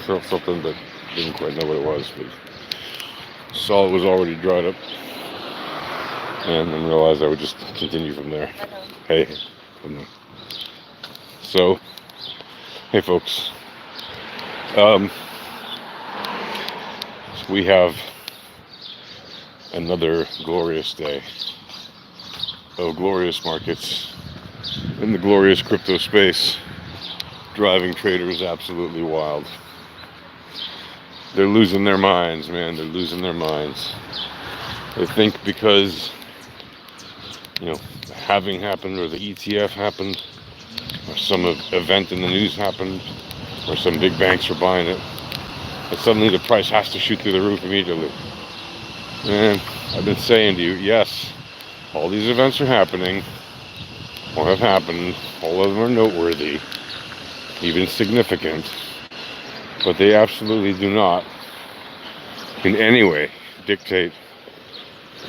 felt something, but didn't quite know what it was. But saw it was already dried up, and then realized I would just continue from there. Hey, from there. So, hey folks, um, we have another glorious day of glorious markets in the glorious crypto space, driving traders absolutely wild. They're losing their minds, man. They're losing their minds. They think because, halving happened, or the ETF happened, or some event in the news happened, or some big banks are buying it, that suddenly the price has to shoot through the roof immediately. And I've been saying to you, yes, all these events are happening, or have happened. All of them are noteworthy, even significant, but they absolutely do not in any way dictate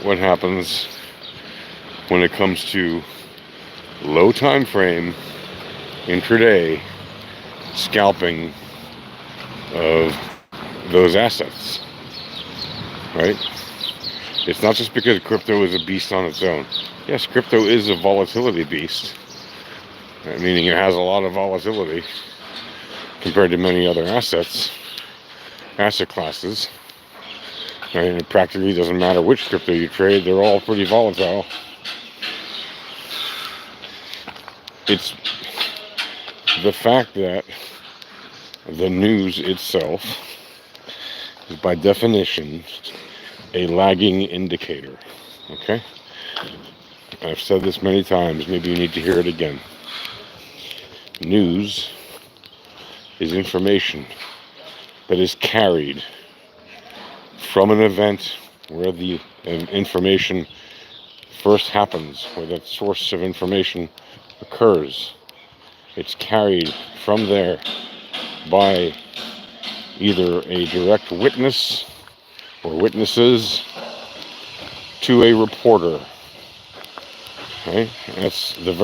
what happens when it comes to low time frame intraday scalping of those assets, right? It's not just because crypto is a beast on its own. Yes, crypto is a volatility beast, meaning it has a lot of volatility compared to many other asset classes. Right? And it practically doesn't matter which crypto you trade, they're all pretty volatile. It's the fact that the news itself is by definition a lagging indicator. Okay? I've said this many times, maybe you need to hear it again. News is information that is carried from an event where the information first happens, where that source of information occurs. It's carried from there by either a direct witness or witnesses to a reporter. Right? That's the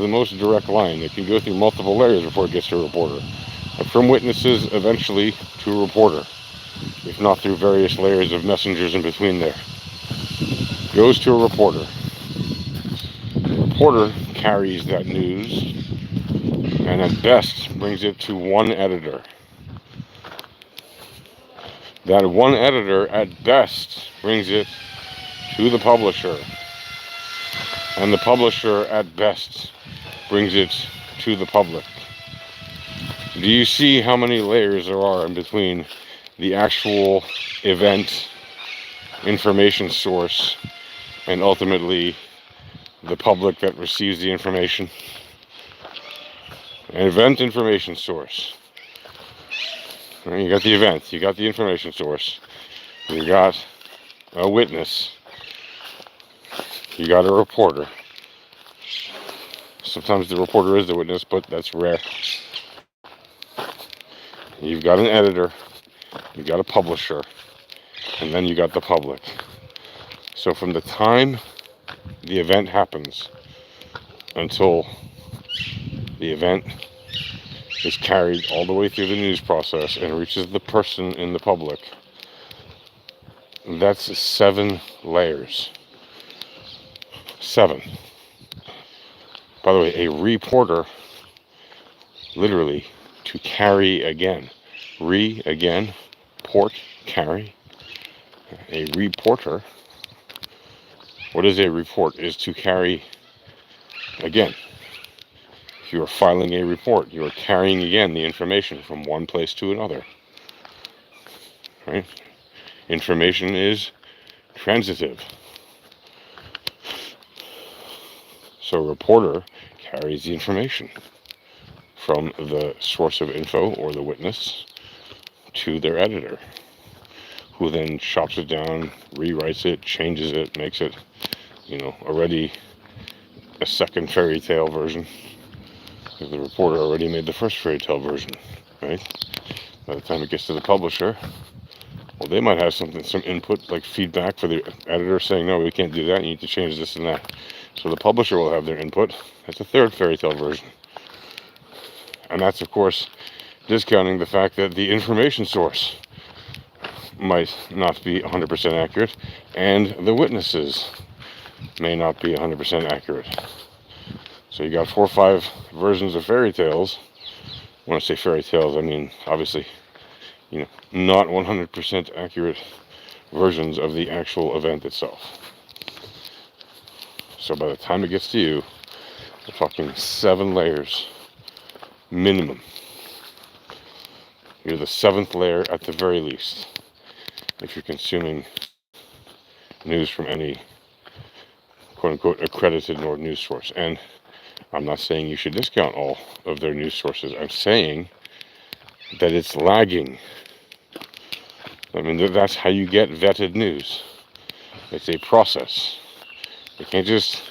most direct line. It can go through multiple layers before it gets to a reporter. But from witnesses eventually to a reporter, if not through various layers of messengers in between there. Goes to a reporter. The reporter carries that news and at best brings it to one editor. That one editor at best brings it to the publisher. And the publisher at best brings it to the public. Do you see how many layers there are in between the actual event information source and ultimately the public that receives the information? An event information source. You got the event, you got the information source, you got a witness, you got a reporter. Sometimes the reporter is the witness, but that's rare. You've got an editor, you've got a publisher, and then you got the public. So from the time the event happens until the event is carried all the way through the news process and reaches the person in the public, that's 7 layers. 7. By the way, a reporter, literally, to carry again. Again, port, carry. A reporter, what is a report? Is to carry again. If you are filing a report, you are carrying again the information from one place to another. Right? Information is transitive. So a reporter carries the information from the source of info or the witness to their editor, who then chops it down, rewrites it, changes it, makes it, already a second fairy tale version. Because the reporter already made the first fairy tale version, right? By the time it gets to the publisher, well, they might have some input, like feedback for the editor saying, no, we can't do that, you need to change this and that. So the publisher will have their input. That's a third fairy tale version. And that's, of course, discounting the fact that the information source might not be 100% accurate, and the witnesses may not be 100% accurate. So you got 4 or 5 versions of fairy tales. When I say fairy tales, I mean obviously, not 100% accurate versions of the actual event itself. So by the time it gets to you, we're talking 7 layers minimum. You're the 7th layer at the very least if you're consuming news from any quote-unquote accredited news source. And I'm not saying you should discount all of their news sources. I'm saying that it's lagging. I mean, that's how you get vetted news. It's a process. You can't just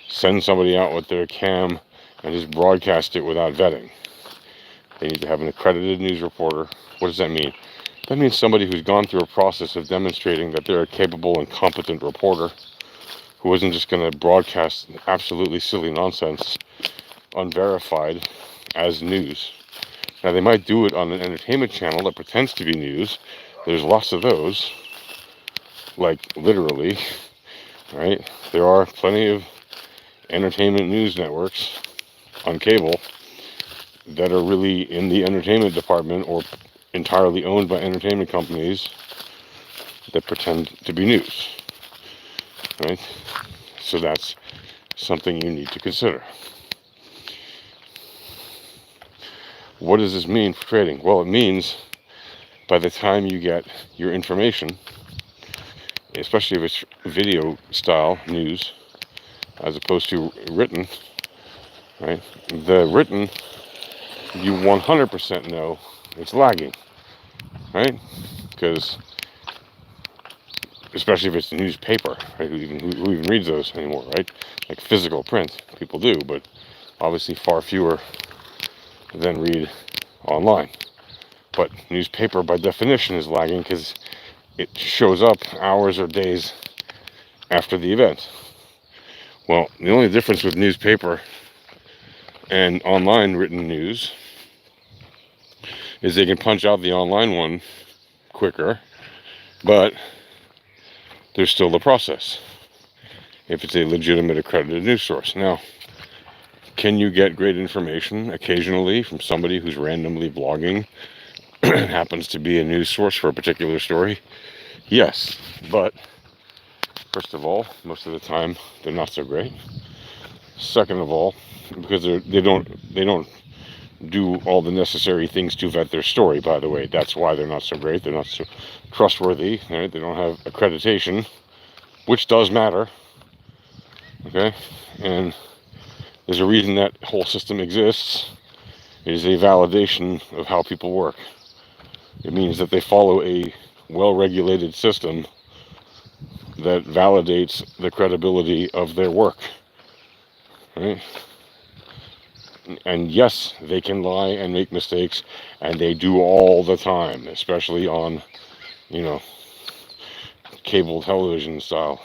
send somebody out with their cam and just broadcast it without vetting. They need to have an accredited news reporter. What does that mean? That means somebody who's gone through a process of demonstrating that they're a capable and competent reporter who isn't just going to broadcast absolutely silly nonsense unverified as news. Now, they might do it on an entertainment channel that pretends to be news. There's lots of those, like literally, right? There are plenty of entertainment news networks on cable that are really in the entertainment department or entirely owned by entertainment companies that pretend to be news, right? So that's something you need to consider. What does this mean for trading? Well, it means by the time you get your information, especially if it's video style news as opposed to written, right? The written, you 100% know it's lagging, right? Because especially if it's a newspaper, right? Who even reads those anymore, right? Like physical print, people do, but obviously far fewer than read online. But newspaper by definition is lagging because it shows up hours or days after the event. Well, the only difference with newspaper and online written news is they can punch out the online one quicker, but there's still the process if it's a legitimate accredited news source. Now, can you get great information occasionally from somebody who's randomly blogging and happens to be a news source for a particular story? Yes, but first of all, most of the time they're not so great. Second of all, because they don't do all the necessary things to vet their story, by the way. That's why they're not so great. They're not so trustworthy, right? They don't have accreditation, which does matter, okay? And there's a reason that whole system exists. It is a validation of how people work. It means that they follow a well-regulated system that validates the credibility of their work, right? And yes, they can lie and make mistakes, and they do all the time, especially on, cable television style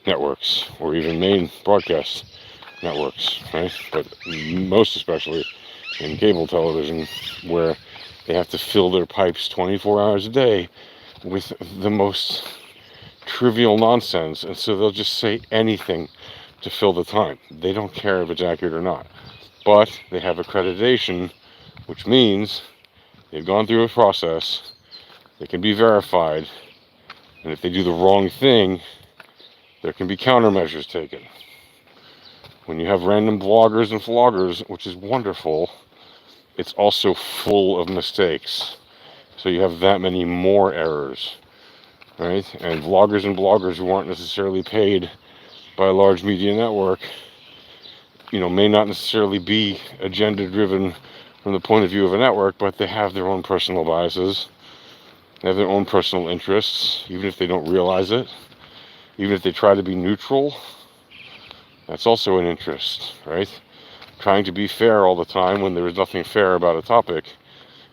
networks or even main broadcast networks, right? But most especially in cable television, where they have to fill their pipes 24 hours a day with the most trivial nonsense, and so they'll just say anything to fill the time. They don't care if it's accurate or not. But they have accreditation, which means they've gone through a process, they can be verified, and if they do the wrong thing, there can be countermeasures taken. When you have random bloggers and vloggers, which is wonderful, it's also full of mistakes. So you have that many more errors, right? And vloggers and bloggers who aren't necessarily paid by a large media network, may not necessarily be agenda-driven from the point of view of a network, but they have their own personal biases. They have their own personal interests, even if they don't realize it. Even if they try to be neutral, that's also an interest, right? Trying to be fair all the time when there is nothing fair about a topic.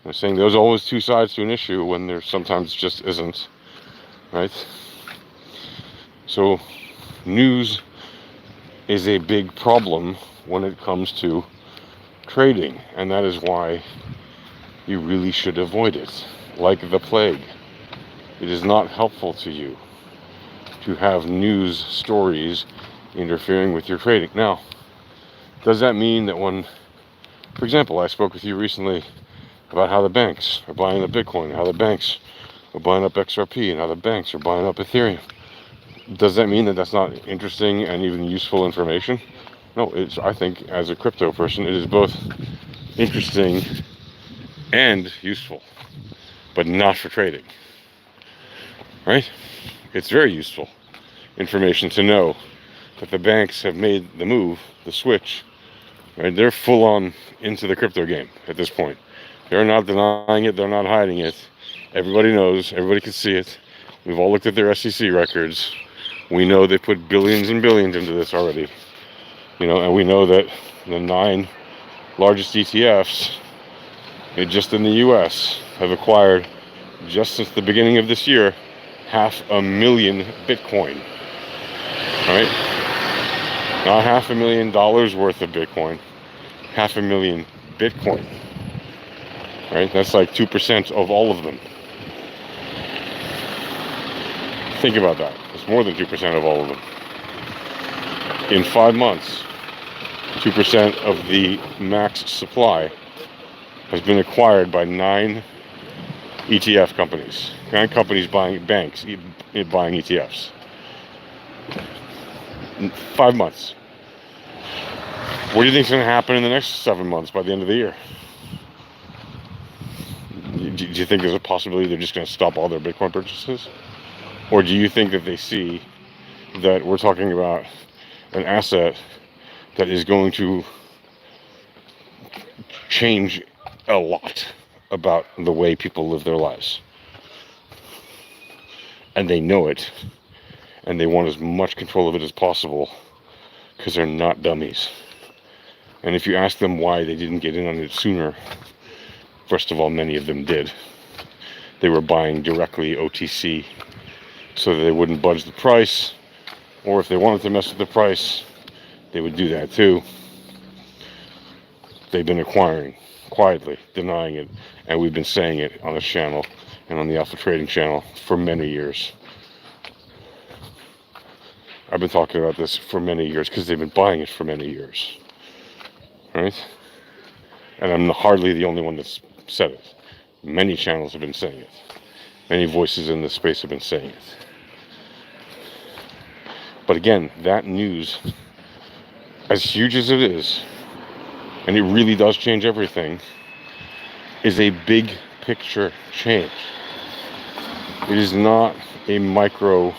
I'm saying there's always two sides to an issue when there sometimes just isn't, right? So news is a big problem when it comes to trading, and that is why you really should avoid it, like the plague. It is not helpful to you to have news stories interfering with your trading. Now, does that mean that when, for example, I spoke with you recently about how the banks are buying up Bitcoin, how the banks are buying up XRP, and how the banks are buying up Ethereum? Does that mean that that's not interesting and even useful information? No, I think as a crypto person, it is both interesting and useful, but not for trading, right? It's very useful information to know that the banks have made the move, the switch, right? They're full on into the crypto game at this point. They're not denying it, they're not hiding it. Everybody knows, everybody can see it. We've all looked at their SEC records. We know they put billions and billions into this already. And we know that the 9 largest ETFs, just in the US, have acquired, just since the beginning of this year, 500,000 Bitcoin. Right? Not $500,000 worth of Bitcoin. 500,000 Bitcoin. Right? That's like 2% of all of them. Think about that. It's more than 2% of all of them. In 5 months, 2% of the max supply has been acquired by 9 ETF companies. 9 companies buying banks, buying ETFs. In 5 months. What do you think is going to happen in the next 7 months by the end of the year? Do you think there's a possibility they're just going to stop all their Bitcoin purchases? Or do you think that they see that we're talking about an asset that is going to change a lot about the way people live their lives? And they know it, and they want as much control of it as possible because they're not dummies. And if you ask them why they didn't get in on it sooner, first of all, many of them did. They were buying directly OTC so that they wouldn't budge the price, or if they wanted to mess with the price, they would do that too. They've been acquiring quietly, denying it, and we've been saying it on this channel and on the Alpha Trading channel for many years. I've been talking about this for many years because they've been buying it for many years, right? And I'm hardly the only one that's said it. Many channels have been saying it. Many voices in this space have been saying it. But again, that news, as huge as it is, and it really does change everything, is a big picture change. It is not a micro,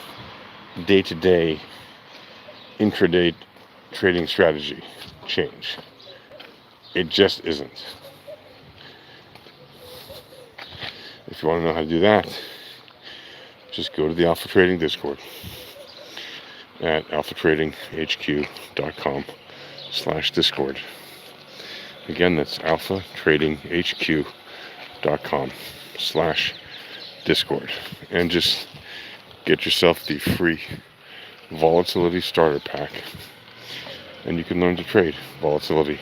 day-to-day, intraday trading strategy change. It just isn't. If you want to know how to do that, just go to the Alpha Trading Discord at alphatradinghq.com/discord. Again, that's alphatradinghq.com/discord. And just get yourself the free volatility starter pack, and you can learn to trade volatility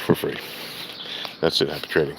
for free. That's it. Happy trading.